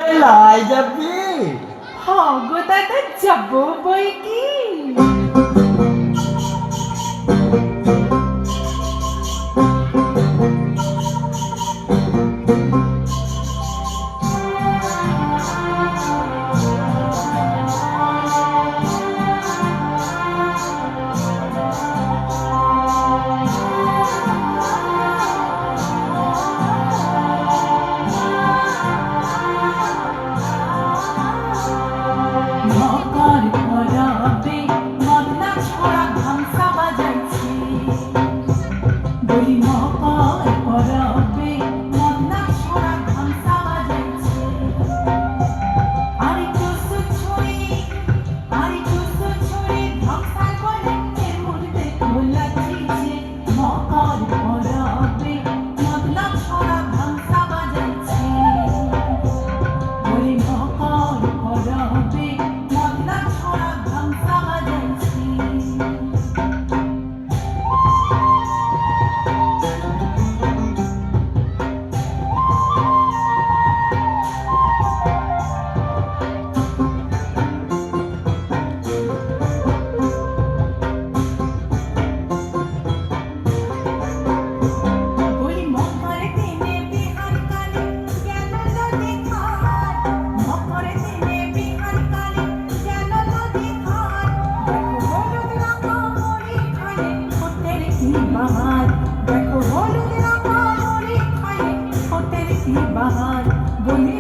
মেলায় যাবি? গো দাদা যাবো বই কি। মকর পরবে মদনা ছড়া ধামসা বাজাইছে, বলি মকর পরবে মদনা ছড়া ধামসা বাজাইছে। আরে টুসু ছুরি ধামসার বলে এর মধ্যে খোলাচিছে। মকর পরবে মদনা ছড়া ধামসা বাজাইছে, বলি মকর পরবে মদনা ছড়া ধামসা বাজাইছে। বলি মকর দিনে বিহান কালে গেল নদী ঘাট, মকর দিনে বিহান কালে গেল নদী ঘাট। দেখো হলুদ রাঙা মরি খায়ে ঠোঁটের কি বাহার, দেখো হলুদ রাঙা মরি খায়ে ঠোঁটের কি বাহার। বলি